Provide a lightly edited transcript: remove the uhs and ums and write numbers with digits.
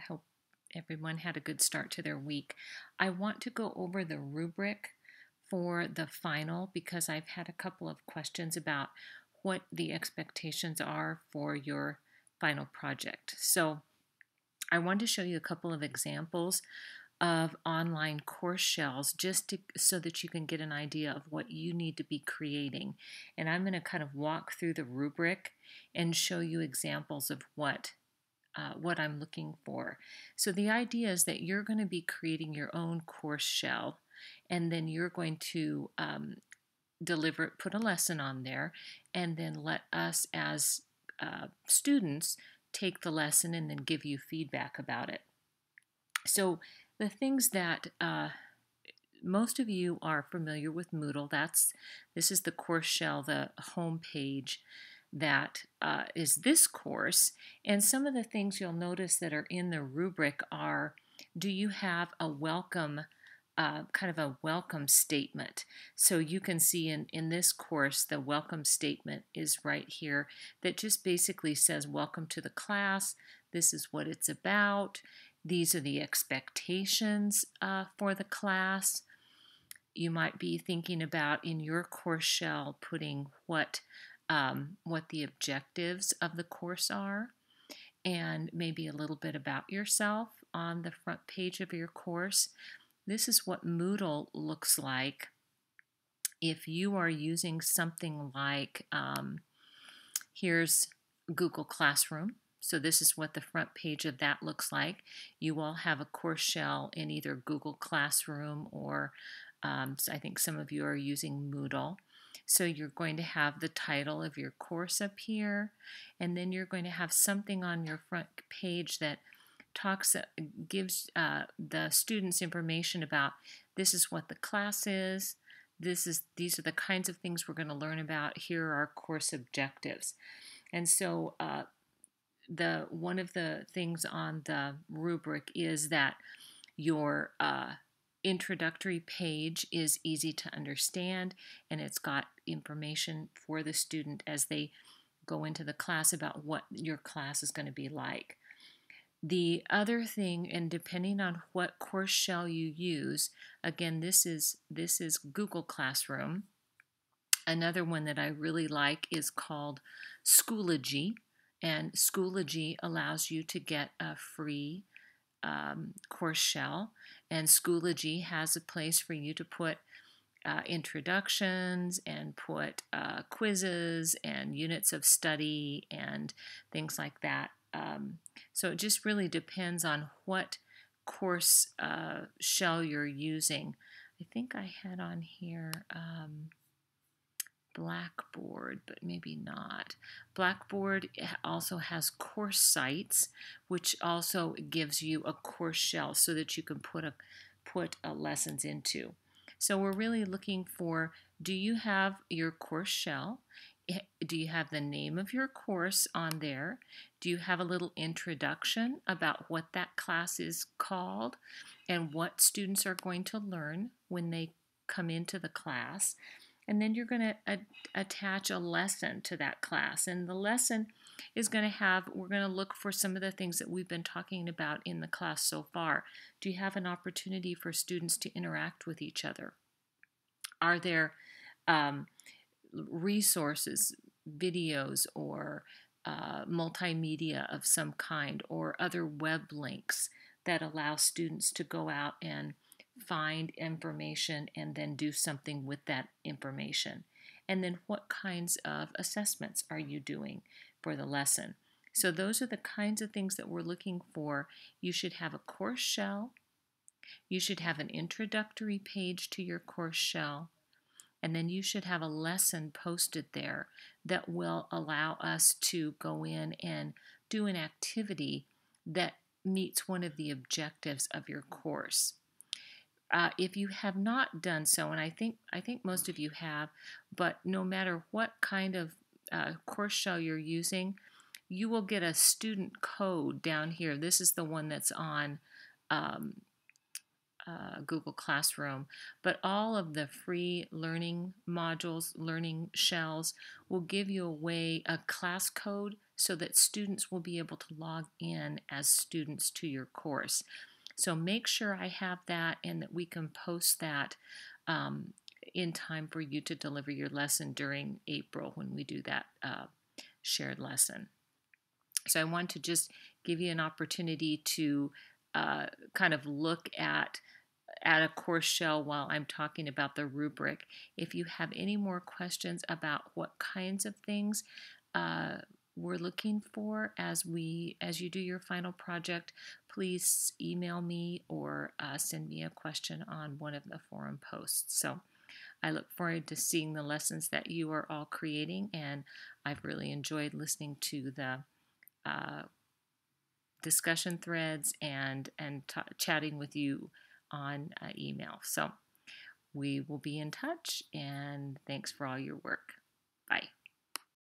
hope everyone had a good start to their week. I want to go over the rubric for the final because I've had a couple of questions about what the expectations are for your final project. So I wanted to show you a couple of examples of online course shells so that you can get an idea of what you need to be creating. And I'm going to kind of walk through the rubric and show you examples of what I'm looking for. So the idea is that you're going to be creating your own course shell, and then you're going to put a lesson on there, and then let us as students take the lesson and then give you feedback about it. So the things that most of you are familiar with Moodle. This is the course shell, the home page that is this course. And some of the things you'll notice that are in the rubric are, do you have a welcome, kind of a welcome statement? So you can see in this course, the welcome statement is right here that just basically says, welcome to the class. This is what it's about. These are the expectations for the class. You might be thinking about in your course shell putting what the objectives of the course are, and maybe a little bit about yourself on the front page of your course. This is what Moodle looks like if you are using something like, here's Google Classroom. So this is what the front page of that looks like. You all have a course shell in either Google Classroom or so I think some of you are using Moodle. So you're going to have the title of your course up here, and then you're going to have something on your front page that gives the students information about this is what the class is, these are the kinds of things we're going to learn about, here are our course objectives. And so one of the things on the rubric is that your introductory page is easy to understand, and it's got information for the student as they go into the class about what your class is going to be like. The other thing, and depending on what course shell you use, again, this is Google Classroom. Another one that I really like is called Schoology, and Schoology allows you to get a free course shell, and Schoology has a place for you to put introductions and put quizzes and units of study and things like that. So it just really depends on what course shell you're using. I think I had on here Blackboard, but maybe not. Blackboard also has course sites, which also gives you a course shell so that you can put lessons into. So we're really looking for, do you have your course shell? Do you have the name of your course on there? Do you have a little introduction about what that class is called and what students are going to learn when they come into the class? And then you're going to attach a lesson to that class. And the lesson is going to have, we're going to look for some of the things that we've been talking about in the class so far. Do you have an opportunity for students to interact with each other? Are there resources, videos, or multimedia of some kind, or other web links that allow students to go out and find information and then do something with that information? And then what kinds of assessments are you doing for the lesson? So those are the kinds of things that we're looking for. You should have a course shell. You should have an introductory page to your course shell. And then you should have a lesson posted there that will allow us to go in and do an activity that meets one of the objectives of your course. If you have not done so, and I think most of you have, but no matter what kind of course shell you're using, you will get a student code down here. This is the one that's on Google Classroom, but all of the free learning modules, learning shells, will give you a class code so that students will be able to log in as students to your course. So make sure I have that and that we can post that in time for you to deliver your lesson during April when we do that shared lesson. So I want to just give you an opportunity to kind of look at a course shell while I'm talking about the rubric. If you have any more questions about what kinds of things we're looking for as you do your final project, please email me or send me a question on one of the forum posts. So I look forward to seeing the lessons that you are all creating, and I've really enjoyed listening to the discussion threads and chatting with you on email. So we will be in touch, and thanks for all your work.